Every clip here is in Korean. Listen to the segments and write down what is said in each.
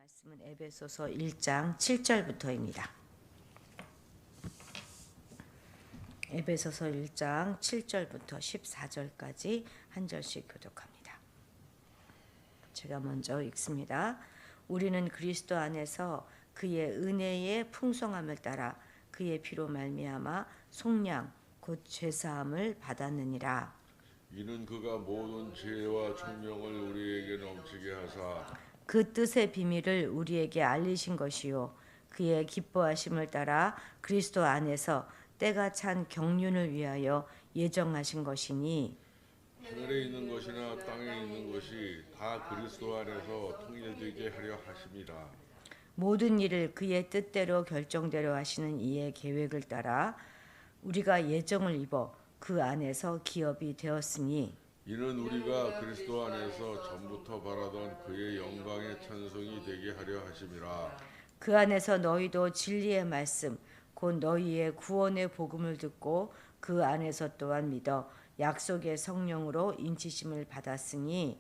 말씀은 에베소서 1장 7절부터입니다. 에베소서 1장 7절부터 14절까지 한 절씩 교독합니다. 제가 먼저 읽습니다. 우리는 그리스도 안에서 그의 은혜의 풍성함을 따라 그의 피로 말미암아 속량 곧 죄사함을 받았느니라. 이는 그가 모든 지혜와 총명을 우리에게 넘치게 하사 그 뜻의 비밀을 우리에게 알리신 것이요 그의 기뻐하심을 따라 그리스도 안에서 때가 찬 경륜을 위하여 예정하신 것이니 하늘에 있는 것이나 땅에 있는 것이 다 그리스도 안에서 통일되게 하려 하심이라. 모든 일을 그의 뜻대로 결정대로 하시는 이의 계획을 따라 우리가 예정을 입어 그 안에서 기업이 되었으니 이는 우리가 그리스도 안에서 전부터 바라던 그의 영광의 찬송이 되게 하려 하심이라. 그 안에서 너희도 진리의 말씀 곧 너희의 구원의 복음을 듣고 그 안에서 또한 믿어 약속의 성령으로 인치심을 받았으니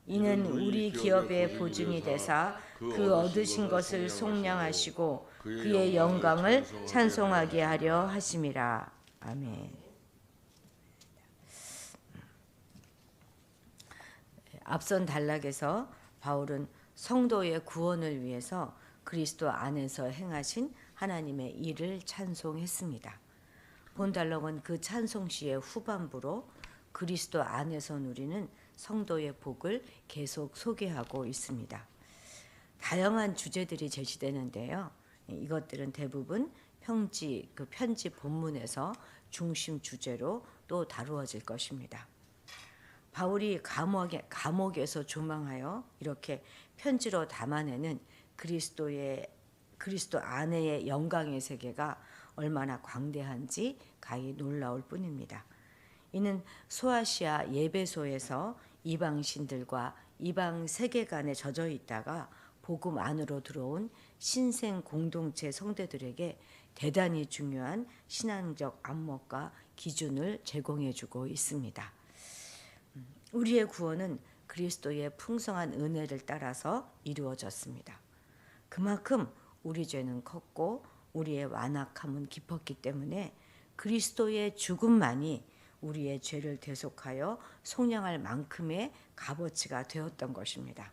이는 우리 기업의 보증이 되사 그 얻으신 것을 속량하시고 그의 영광을 찬송하게 하려 하심이라. 아멘. 앞선 단락에서 바울은 성도의 구원을 위해서 그리스도 안에서 행하신 하나님의 일을 찬송했습니다. 본 단락은 그 찬송시의 후반부로 그리스도 안에서 누리는 성도의 복을 계속 소개하고 있습니다. 다양한 주제들이 제시되는데요. 이것들은 대부분 편지 본문에서 중심 주제로 또 다루어질 것입니다. 바울이 감옥에서 조망하여 이렇게 편지로 담아내는 그리스도 안에의 영광의 세계가 얼마나 광대한지 가히 놀라울 뿐입니다. 이는 소아시아 예배소에서 이방신들과 이방 세계관에 젖어 있다가 복음 안으로 들어온 신생 공동체 성도들에게 대단히 중요한 신앙적 안목과 기준을 제공해주고 있습니다. 우리의 구원은 그리스도의 풍성한 은혜를 따라서 이루어졌습니다. 그만큼 우리 죄는 컸고 우리의 완악함은 깊었기 때문에 그리스도의 죽음만이 우리의 죄를 대속하여 속량할 만큼의 값어치가 되었던 것입니다.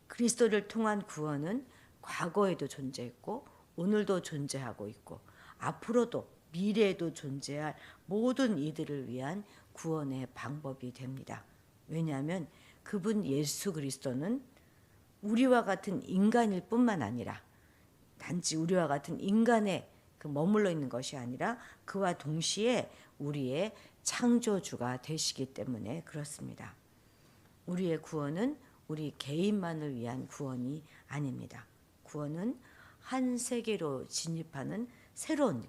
그리스도를 통한 구원은 과거에도 존재했고 오늘도 존재하고 있고 앞으로도 미래에도 존재할 모든 이들을 위한 구원의 방법이 됩니다. 왜냐하면 그분 예수 그리스도는 우리와 같은 인간일 뿐만 아니라 단지 우리와 같은 인간에 머물러 있는 것이 아니라 그와 동시에 우리의 창조주가 되시기 때문에 그렇습니다. 우리의 구원은 우리 개인만을 위한 구원이 아닙니다. 구원은 한 세계로 진입하는 새로운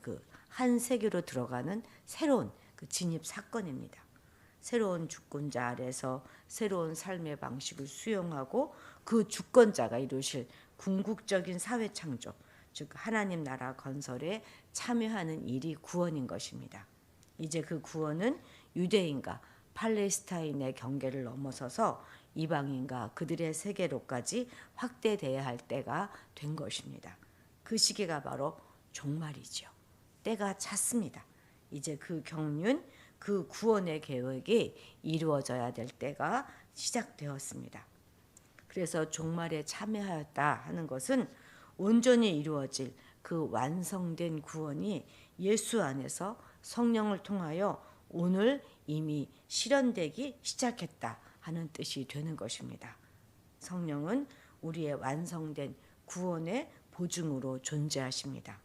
한 세계로 들어가는 새로운 진입 사건입니다. 새로운 주권자 아래서 새로운 삶의 방식을 수용하고 그 주권자가 이루실 궁극적인 사회 창조, 즉 하나님 나라 건설에 참여하는 일이 구원인 것입니다. 이제 그 구원은 유대인과 팔레스타인의 경계를 넘어서서 이방인과 그들의 세계로까지 확대돼야 할 때가 된 것입니다. 그 시기가 바로 종말이죠. 때가 찼습니다. 이제 그 경륜, 그 구원의 계획이 이루어져야 될 때가 시작되었습니다. 그래서 종말에 참여하였다 하는 것은 온전히 이루어질 그 완성된 구원이 예수 안에서 성령을 통하여 오늘 이미 실현되기 시작했다 하는 뜻이 되는 것입니다. 성령은 우리의 완성된 구원의 보증으로 존재하십니다.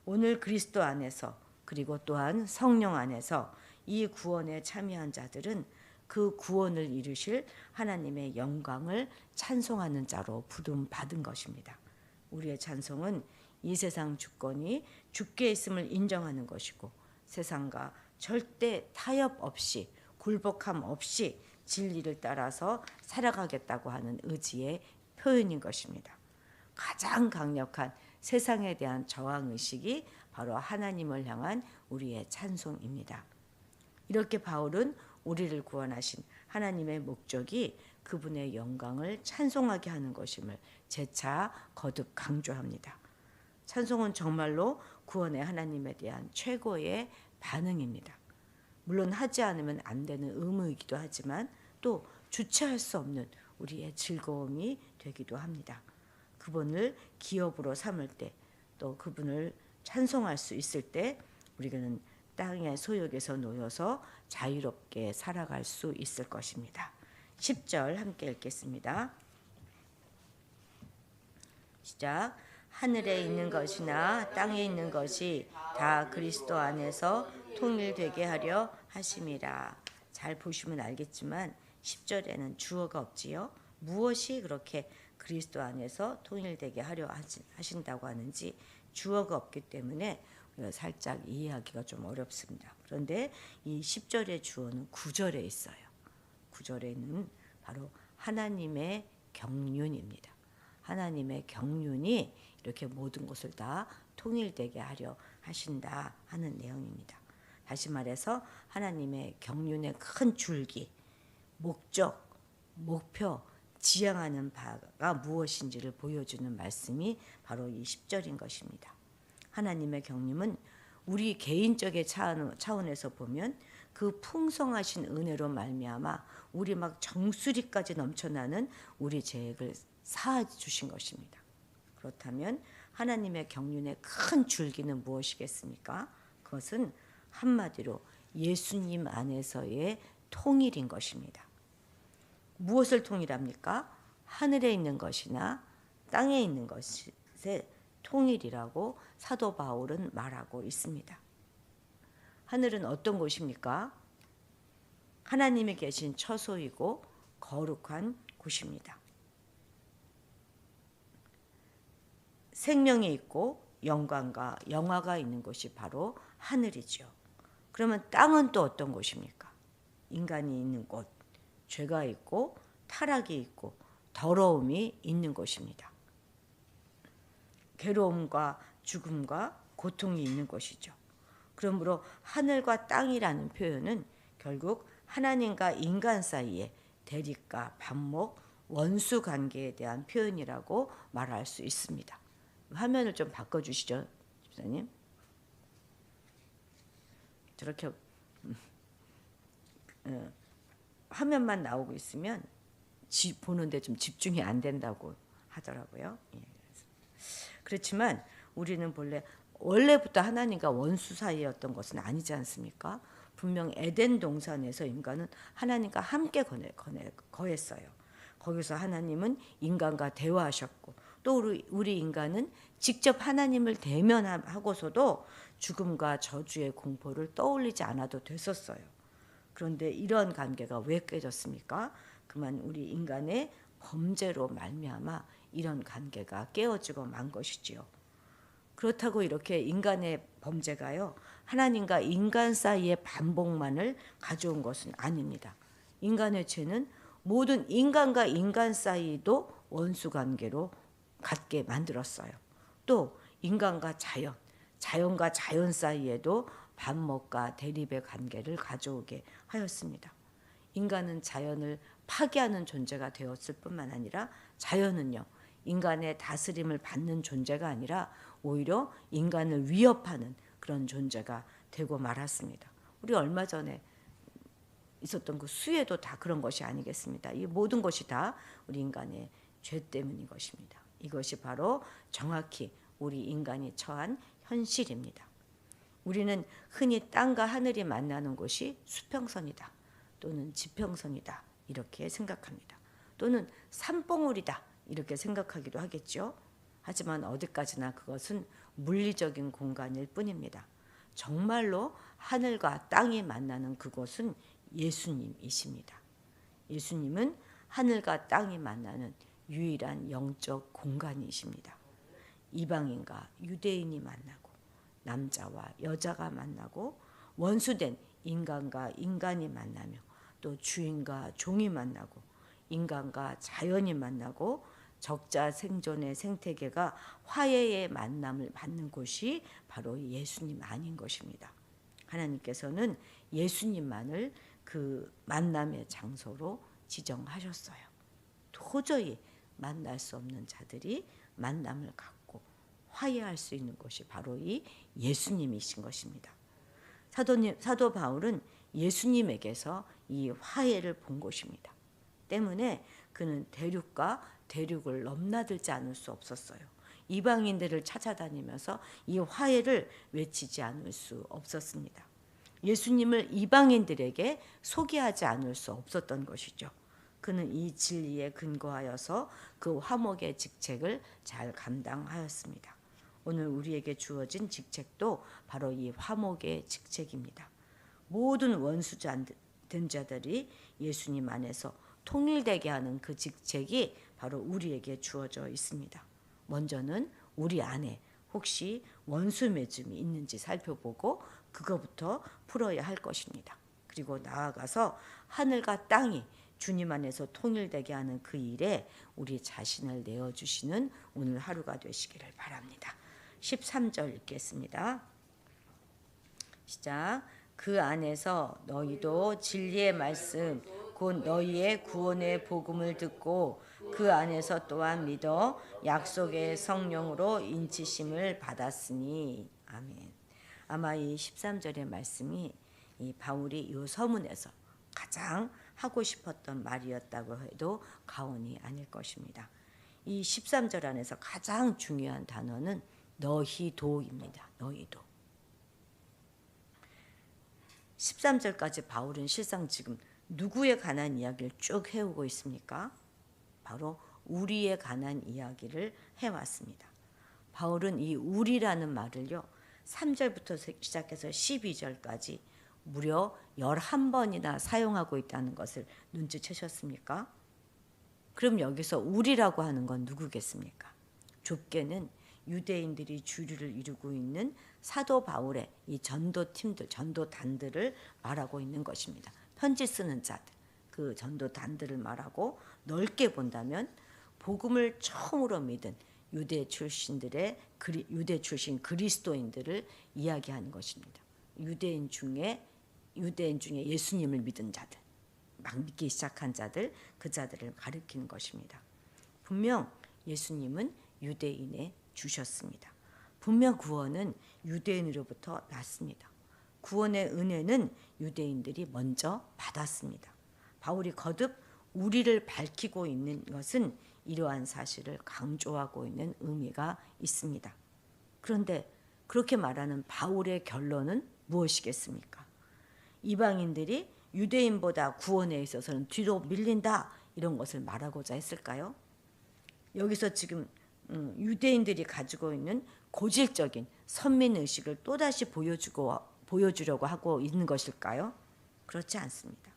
오늘 그리스도 안에서 그리고 또한 성령 안에서 이 구원에 참여한 자들은 그 구원을 이루실 하나님의 영광을 찬송하는 자로 부름받은 것입니다. 우리의 찬송은 이 세상 주권이 주께 있음을 인정하는 것이고 세상과 절대 타협 없이 굴복함 없이 진리를 따라서 살아가겠다고 하는 의지의 표현인 것입니다. 가장 강력한 세상에 대한 저항의식이 바로 하나님을 향한 우리의 찬송입니다. 이렇게 바울은 우리를 구원하신 하나님의 목적이 그분의 영광을 찬송하게 하는 것임을 재차 거듭 강조합니다. 찬송은 정말로 구원의 하나님에 대한 최고의 반응입니다. 물론 하지 않으면 안 되는 의무이기도 하지만 또 주체할 수 없는 우리의 즐거움이 되기도 합니다. 그분을 기업으로 삼을 때, 또 그분을 찬송할 수 있을 때 우리는 땅의 소욕에서 놓여서 자유롭게 살아갈 수 있을 것입니다. 10절 함께 읽겠습니다. 시작. 하늘에 있는 것이나 땅에 있는 것이 다 그리스도 안에서 통일되게 하려 하심이라. 잘 보시면 알겠지만 10절에는 주어가 없지요. 무엇이 그렇게 그리스도 안에서 통일되게 하려 하신다고 하는지 주어가 없기 때문에 살짝 이해하기가 좀 어렵습니다. 그런데 이 10절의 주어는 9절에 있어요. 9절에는 바로 하나님의 경륜입니다. 하나님의 경륜이 이렇게 모든 것을 다 통일되게 하려 하신다 하는 내용입니다. 다시 말해서 하나님의 경륜의 큰 줄기, 목적, 목표, 지향하는 바가 무엇인지를 보여주는 말씀이 바로 이 10절인 것입니다. 하나님의 경륜은 우리 개인적인 차원에서 보면 그 풍성하신 은혜로 말미암아 우리 막 정수리까지 넘쳐나는 우리 죄악을 사해 주신 것입니다. 그렇다면 하나님의 경륜의 큰 줄기는 무엇이겠습니까? 그것은 한마디로 예수님 안에서의 통일인 것입니다. 무엇을 통일합니까? 하늘에 있는 것이나 땅에 있는 것의 통일이라고 사도 바울은 말하고 있습니다. 하늘은 어떤 곳입니까? 하나님이 계신 처소이고 거룩한 곳입니다. 생명이 있고 영광과 영화가 있는 곳이 바로 하늘이죠. 그러면 땅은 또 어떤 곳입니까? 인간이 있는 곳, 죄가 있고 타락이 있고 더러움이 있는 곳입니다. 괴로움과 죽음과 고통이 있는 것이죠. 그러므로 하늘과 땅이라는 표현은 결국 하나님과 인간 사이의 대립과 반목, 원수 관계에 대한 표현이라고 말할 수 있습니다. 화면을 좀 바꿔주시죠, 집사님. 저렇게 화면만 나오고 있으면 보는데 좀 집중이 안 된다고 하더라고요. 그렇지만 우리는 원래부터 하나님과 원수 사이였던 것은 아니지 않습니까? 분명 에덴 동산에서 인간은 하나님과 함께 거했어요. 거기서 하나님은 인간과 대화하셨고 또 우리 인간은 직접 하나님을 대면하고서도 죽음과 저주의 공포를 떠올리지 않아도 됐었어요. 그런데 이런 관계가 왜 깨졌습니까? 그만 우리 인간의 범죄로 말미암아 이런 관계가 깨어지고 만 것이지요. 그렇다고 이렇게 인간의 범죄가요, 하나님과 인간 사이의 반복만을 가져온 것은 아닙니다. 인간의 죄는 모든 인간과 인간 사이도 원수 관계로 갖게 만들었어요. 또 인간과 자연, 자연과 자연 사이에도 반목과 대립의 관계를 가져오게 하였습니다. 인간은 자연을 파괴하는 존재가 되었을 뿐만 아니라 자연은요, 인간의 다스림을 받는 존재가 아니라 오히려 인간을 위협하는 그런 존재가 되고 말았습니다. 우리 얼마 전에 있었던 그 수해도 다 그런 것이 아니겠습니다. 이 모든 것이 다 우리 인간의 죄 때문인 것입니다. 이것이 바로 정확히 우리 인간이 처한 현실입니다. 우리는 흔히 땅과 하늘이 만나는 곳이 수평선이다 또는 지평선이다 이렇게 생각합니다. 또는 산봉우리다 이렇게 생각하기도 하겠죠. 하지만 어디까지나 그것은 물리적인 공간일 뿐입니다. 정말로 하늘과 땅이 만나는 그곳은 예수님이십니다. 예수님은 하늘과 땅이 만나는 유일한 영적 공간이십니다. 이방인과 유대인이 만나고 남자와 여자가 만나고 원수된 인간과 인간이 만나며 또 주인과 종이 만나고 인간과 자연이 만나고 적자 생존의 생태계가 화해의 만남을 받는 곳이 바로 예수님 안인 것입니다. 하나님께서는 예수님만을 그 만남의 장소로 지정하셨어요. 도저히 만날 수 없는 자들이 만남을 갖고 화해할 수 있는 것이 바로 이 예수님이신 것입니다. 사도 바울은 예수님에게서 이 화해를 본 것입니다. 때문에 그는 대륙과 대륙을 넘나들지 않을 수 없었어요. 이방인들을 찾아다니면서 이 화해를 외치지 않을 수 없었습니다. 예수님을 이방인들에게 소개하지 않을 수 없었던 것이죠. 그는 이 진리에 근거하여서 그 화목의 직책을 잘 감당하였습니다. 오늘 우리에게 주어진 직책도 바로 이 화목의 직책입니다. 모든 원수된 자들이 예수님 안에서 통일되게 하는 그 직책이 바로 우리에게 주어져 있습니다. 먼저는 우리 안에 혹시 원수 맺음이 있는지 살펴보고 그거부터 풀어야 할 것입니다. 그리고 나아가서 하늘과 땅이 주님 안에서 통일되게 하는 그 일에 우리 자신을 내어주시는 오늘 하루가 되시기를 바랍니다. 13절 읽겠습니다. 시작. 그 안에서 너희도 진리의 말씀 곧 너희의 구원의 복음을 듣고 그 안에서 또한 믿어 약속의 성령으로 인치심을 받았으니. 아멘. 아마 이 13절의 말씀이 이 바울이 이 서문에서 가장 하고 싶었던 말이었다고 해도 과언이 아닐 것입니다. 이 13절 안에서 가장 중요한 단어는 너희도입니다. 너희도. 13절까지 바울은 실상 지금 누구에 관한 이야기를 쭉 해오고 있습니까? 바로 우리에 관한 이야기를 해왔습니다. 바울은 이 우리라는 말을요 3절부터 시작해서 12절까지 무려 11번이나 사용하고 있다는 것을 눈치채셨습니까? 그럼 여기서 우리라고 하는 건 누구겠습니까? 좁게는 유대인들이 주류를 이루고 있는 사도 바울의 이 전도팀들, 전도단들을 말하고 있는 것입니다. 편지 쓰는 자들, 그 전도단들을 말하고 넓게 본다면 복음을 처음으로 믿은 유대 출신 그리스도인들을 이야기하는 것입니다. 유대인 중에 예수님을 믿은 자들, 막 믿기 시작한 자들, 그 자들을 가리키는 것입니다. 분명 예수님은 유대인에 주셨습니다. 분명 구원은 유대인으로부터 났습니다. 구원의 은혜는 유대인들이 먼저 받았습니다. 바울이 거듭 우리를 밝히고 있는 것은 이러한 사실을 강조하고 있는 의미가 있습니다. 그런데 그렇게 말하는 바울의 결론은 무엇이겠습니까? 이방인들이 유대인보다 구원에 있어서는 뒤로 밀린다, 이런 것을 말하고자 했을까요? 여기서 지금 유대인들이 가지고 있는 고질적인 선민의식을 또다시 보여주려고 하고 있는 것일까요? 그렇지 않습니다.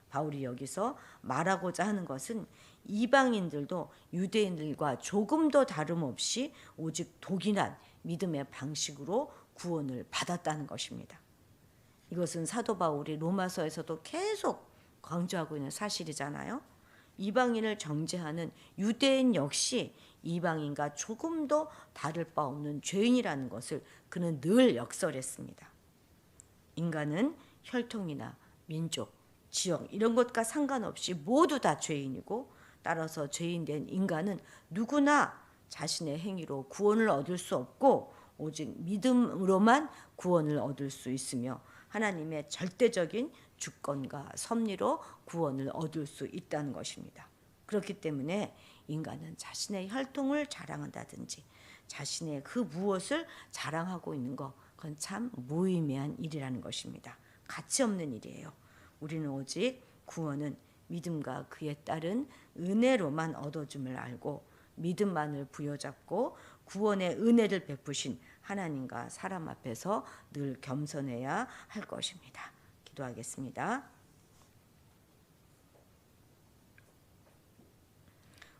바울이 여기서 말하고자 하는 것은 이방인들도 유대인들과 조금도 다름없이 오직 독일한 믿음의 방식으로 구원을 받았다는 것입니다. 이것은 사도 바울이 로마서에서도 계속 강조하고 있는 사실이잖아요. 이방인을 정죄하는 유대인 역시 이방인과 조금도 다를 바 없는 죄인이라는 것을 그는 늘 역설했습니다. 인간은 혈통이나 민족, 지역 이런 것과 상관없이 모두 다 죄인이고, 따라서 죄인된 인간은 누구나 자신의 행위로 구원을 얻을 수 없고 오직 믿음으로만 구원을 얻을 수 있으며 하나님의 절대적인 주권과 섭리로 구원을 얻을 수 있다는 것입니다. 그렇기 때문에 인간은 자신의 혈통을 자랑한다든지 자신의 그 무엇을 자랑하고 있는 것, 그건 참 무의미한 일이라는 것입니다. 가치 없는 일이에요. 우리는 오직 구원은 믿음과 그에 따른 은혜로만 얻어줌을 알고 믿음만을 부여잡고 구원의 은혜를 베푸신 하나님과 사람 앞에서 늘 겸손해야 할 것입니다. 기도하겠습니다.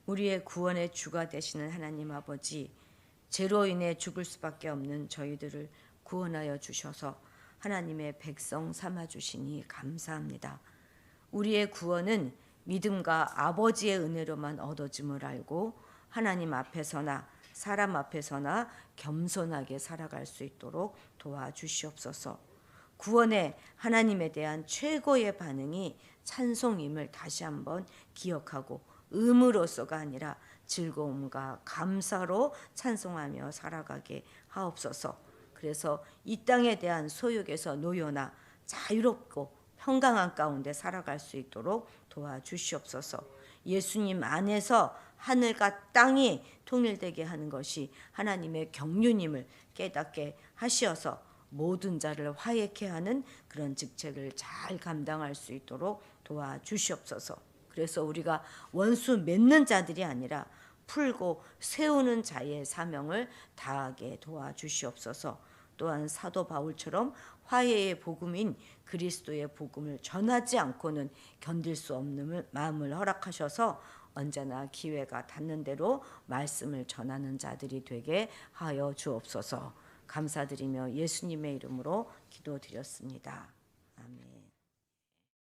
우리의 구원의 주가 되시는 하나님 아버지, 죄로 인해 죽을 수밖에 없는 저희들을 구원하여 주셔서 하나님의 백성 삼아 주시니 감사합니다. 우리의 구원은 믿음과 아버지의 은혜로만 얻어짐을 알고 하나님 앞에서나 사람 앞에서나 겸손하게 살아갈 수 있도록 도와주시옵소서. 구원의 하나님에 대한 최고의 반응이 찬송임을 다시 한번 기억하고 의무로서가 아니라 즐거움과 감사로 찬송하며 살아가게 하옵소서. 그래서 이 땅에 대한 소욕에서 놓여나 자유롭고 평강한 가운데 살아갈 수 있도록 도와주시옵소서. 예수님 안에서 하늘과 땅이 통일되게 하는 것이 하나님의 경륜임을 깨닫게 하시어서 모든 자를 화해케 하는 그런 직책을 잘 감당할 수 있도록 도와주시옵소서. 그래서 우리가 원수 맺는 자들이 아니라 풀고 세우는 자의 사명을 다하게 도와주시옵소서. 또한 사도 바울처럼 화해의 복음인 그리스도의 복음을 전하지 않고는 견딜 수 없는 마음을 허락하셔서 언제나 기회가 닿는 대로 말씀을 전하는 자들이 되게 하여 주옵소서. 감사드리며 예수님의 이름으로 기도드렸습니다.